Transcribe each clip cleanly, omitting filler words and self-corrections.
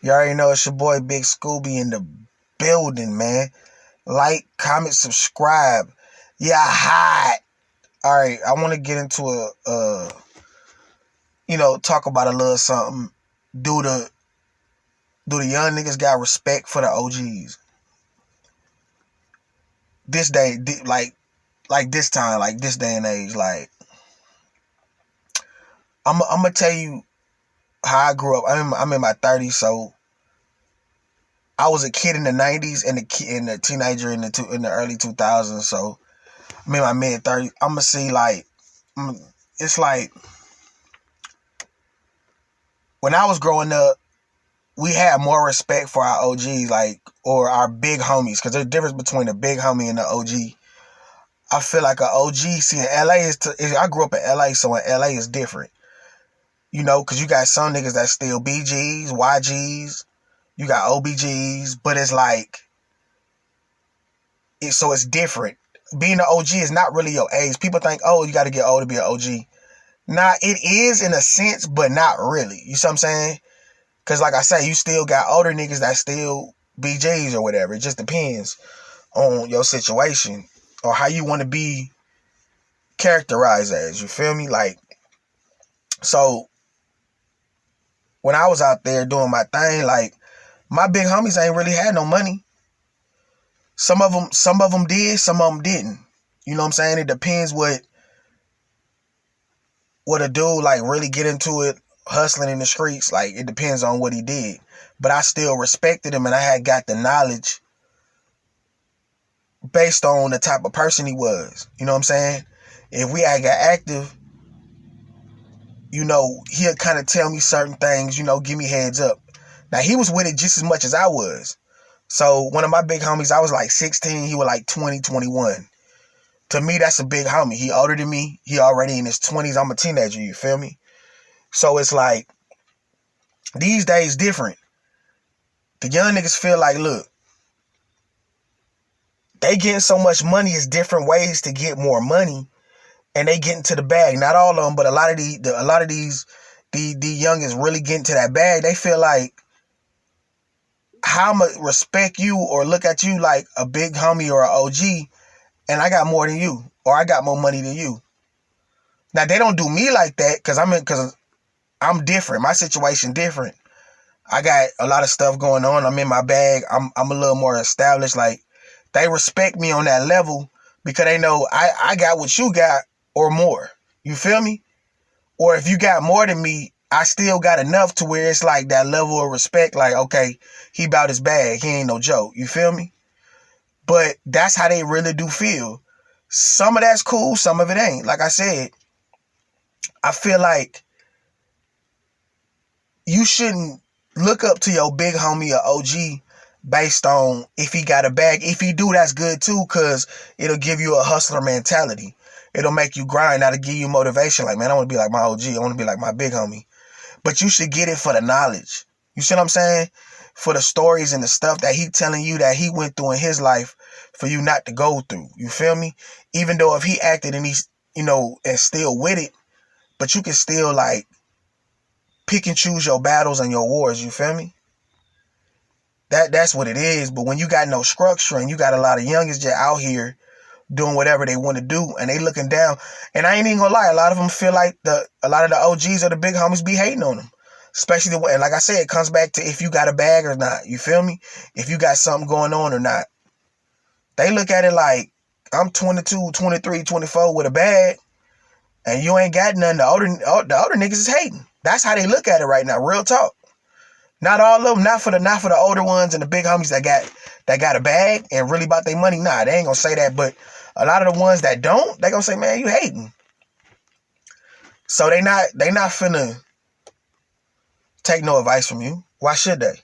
You already know it's your boy Big Scooby in the building, man. Like, comment, subscribe. Yeah, hot. All right, I want to get into talk about a little something. Do the young niggas got respect for the OGs? This day, like this time, like this day and age, like I'm gonna tell you how I grew up. I'm in my 30s, so I was a kid in the 90s and a teenager in the early 2000s. So I'm in my mid 30s. I'm gonna see it's like when I was growing up, we had more respect for our OGs, or our big homies, because there's a difference between a big homie and an OG. I feel like an OG, see, in LA I grew up in LA, so in LA is different. Because you got some niggas that still BGs, YGs, you got OBGs, but it's like, so it's different. Being an OG is not really your age. People think, oh, you got to get old to be an OG. Nah, it is in a sense, but not really. You see what I'm saying? Because like I say, you still got older niggas that still BJs or whatever. It just depends on your situation or how you want to be characterized as. You feel me? So when I was out there doing my thing, my big homies ain't really had no money. Some of them did, some of them didn't. You know what I'm saying? It depends what a dude really get into it, hustling in the streets. It depends on what he did. But I still respected him, and I had got the knowledge based on the type of person he was. You know what I'm saying? If we had got active, he'll kind of tell me certain things, give me heads up. Now, he was with it just as much as I was. So one of my big homies, I was 16, he was 20, 21. To me, that's a big homie. He older than me. He already in his 20s. I'm a teenager, you feel me? So it's these days different. The young niggas feel look, they getting so much money, it's different ways to get more money, and they get into the bag. Not all of them, but a lot of these youngins really get into that bag. They feel like, how I'ma respect you or look at you like a big homie or an OG, and I got more than you, or I got more money than you. Now, they don't do me like that because I'm different. My situation different. I got a lot of stuff going on. I'm in my bag. I'm a little more established. They respect me on that level because they know I got what you got or more. You feel me? Or if you got more than me, I still got enough to where it's that level of respect. Okay, he about his bag. He ain't no joke. You feel me? But that's how they really do feel. Some of that's cool. Some of it ain't. Like I said, I feel like you shouldn't look up to your big homie or OG based on if he got a bag. If he do, that's good too, because it'll give you a hustler mentality. It'll make you grind. That'll give you motivation. Man, I want to be like my OG. I want to be like my big homie. But you should get it for the knowledge. You see what I'm saying? For the stories and the stuff that he telling you that he went through in his life for you not to go through. You feel me? Even though if he acted and he's, and still with it, but you can still pick and choose your battles and your wars. You feel me? That's what it is. But when you got no structure and you got a lot of youngins just out here doing whatever they want to do and they looking down, and I ain't even gonna lie, a lot of them feel like a lot of the OGs or the big homies be hating on them. Especially and like I said, it comes back to if you got a bag or not. You feel me? If you got something going on or not. They look at it like, I'm 22, 23, 24 with a bag, and you ain't got none. The older niggas is hating. That's how they look at it right now. Real talk. Not all of them. Not for the older ones and the big homies that got a bag and really about their money. Nah, they ain't gonna say that. But a lot of the ones that don't, they gonna say, man, you hating. So they not finna take no advice from you. Why should they?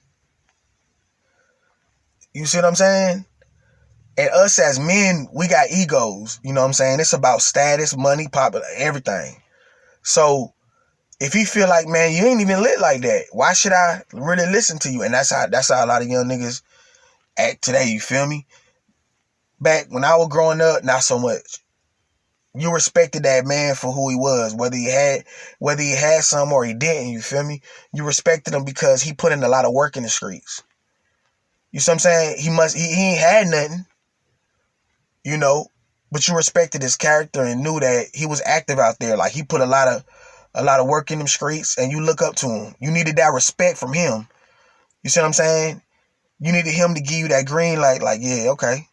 You see what I'm saying? And us as men, we got egos. You know what I'm saying? It's about status, money, popular, everything. So if he feel like, man, you ain't even lit like that, why should I really listen to you? And that's how a lot of young niggas act today. You feel me? Back when I was growing up, not so much. You respected that man for who he was, whether he had some or he didn't, you feel me? You respected him because he put in a lot of work in the streets. You see what I'm saying? He ain't had nothing, you know, but you respected his character and knew that he was active out there. Like he put a lot of work in them streets, and you look up to him. You needed that respect from him. You see what I'm saying? You needed him to give you that green light, like, yeah, okay,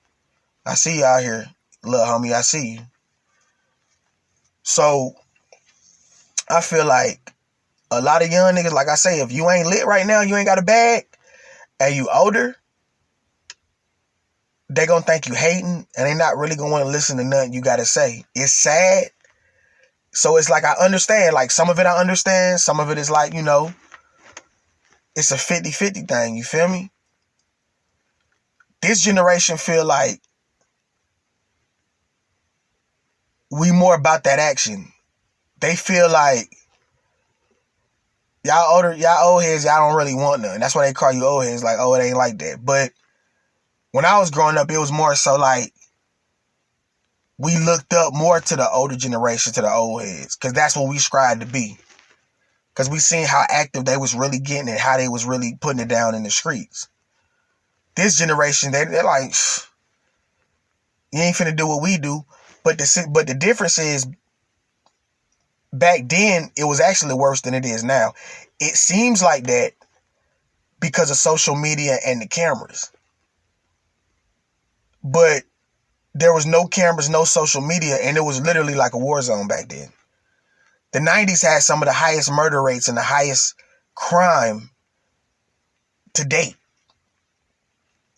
I see you out here, little homie, I see you. So I feel like a lot of young niggas, like I say, if you ain't lit right now, you ain't got a bag, and you older, they gonna think you hating, and they not really gonna want to listen to nothing you gotta say. It's sad. So it's like, I understand, like some of it I understand, some of it is like, it's a 50-50 thing, you feel me? This generation feel like we more about that action. They feel like y'all old heads, y'all don't really want none. That's why they call you old heads, like, oh, it ain't like that. But when I was growing up, it was more so like we looked up more to the older generation, to the old heads, because that's what we strive to be. Because we seen how active they was really getting and how they was really putting it down in the streets. This generation, they're like, you ain't finna do what we do. But the difference is, back then, it was actually worse than it is now. It seems like that because of social media and the cameras. But there was no cameras, no social media, and it was literally like a war zone back then. The 90s had some of the highest murder rates and the highest crime to date.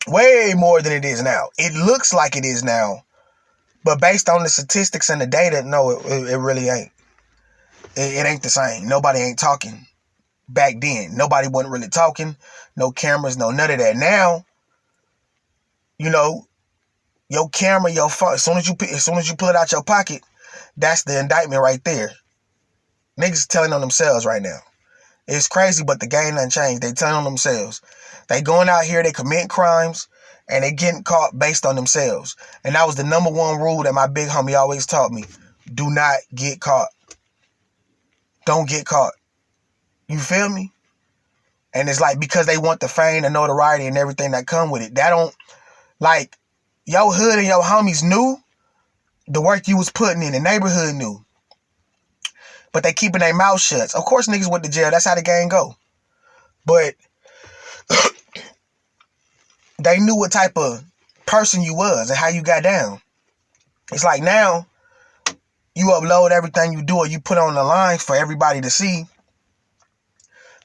Way more than it is now. It looks like it is now, but based on the statistics and the data, no, it really ain't. It ain't the same. Nobody ain't talking back then. Nobody wasn't really talking. No cameras, no none of that. Now, your camera, your phone, as soon as you pull it out your pocket, that's the indictment right there. Niggas telling on themselves right now. It's crazy, but the game done changed. They telling on themselves. They going out here, they committing crimes, and they getting caught based on themselves. And that was the number one rule that my big homie always taught me. Do not get caught. Don't get caught. You feel me? And it's like, because they want the fame, the notoriety, and everything that come with it. That don't, like, your hood and your homies knew the work you was putting in. The neighborhood knew. But they keeping their mouth shut. Of course niggas went to jail. That's how the game go. But they knew what type of person you was and how you got down. It's like now, you upload everything you do or you put on the line for everybody to see.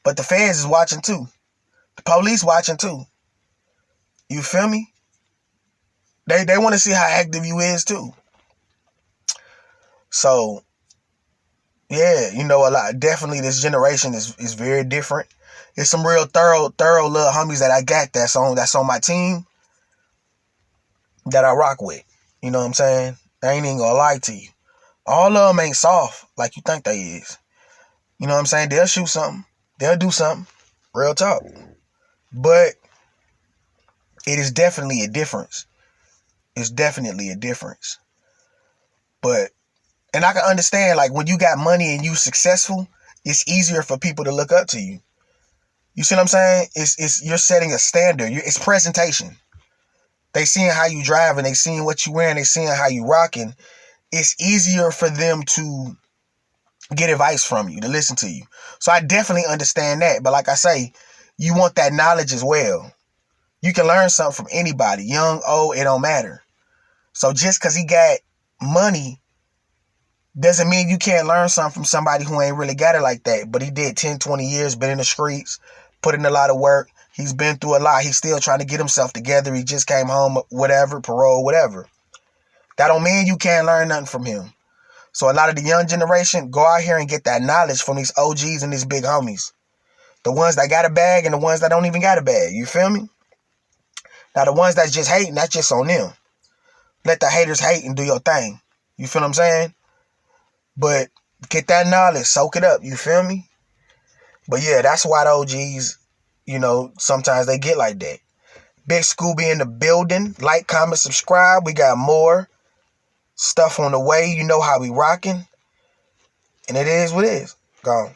But the feds is watching too. The police watching too. You feel me? They want to see how active you is too. So, yeah, a lot. Definitely this generation is very different. It's some real thorough little homies that I got that's on my team that I rock with. You know what I'm saying? I ain't even gonna lie to you. All of them ain't soft like you think they is. You know what I'm saying? They'll shoot something. They'll do something. Real talk. But it is definitely a difference. It's definitely a difference. But, and I can understand, like, when you got money and you successful, it's easier for people to look up to you. You see what I'm saying? You're setting a standard. It's presentation. They seeing how you drive and they seeing what you wearing. They seeing how you rocking. It's easier for them to get advice from you, to listen to you. So I definitely understand that. But like I say, you want that knowledge as well. You can learn something from anybody, young, old, it don't matter. So just because he got money doesn't mean you can't learn something from somebody who ain't really got it like that. But he did 10, 20 years, been in the streets, put in a lot of work. He's been through a lot. He's still trying to get himself together. He just came home, whatever, parole, whatever. That don't mean you can't learn nothing from him. So a lot of the young generation, go out here and get that knowledge from these OGs and these big homies. The ones that got a bag and the ones that don't even got a bag. You feel me? Now the ones that's just hating, that's just on them. Let the haters hate and do your thing. You feel what I'm saying? But get that knowledge, soak it up. You feel me? But yeah, that's why the OGs, sometimes they get like that. Big Scooby in the building. Like, comment, subscribe. We got more. Stuff on the way. You know how we rocking. And it is what it is. Gone.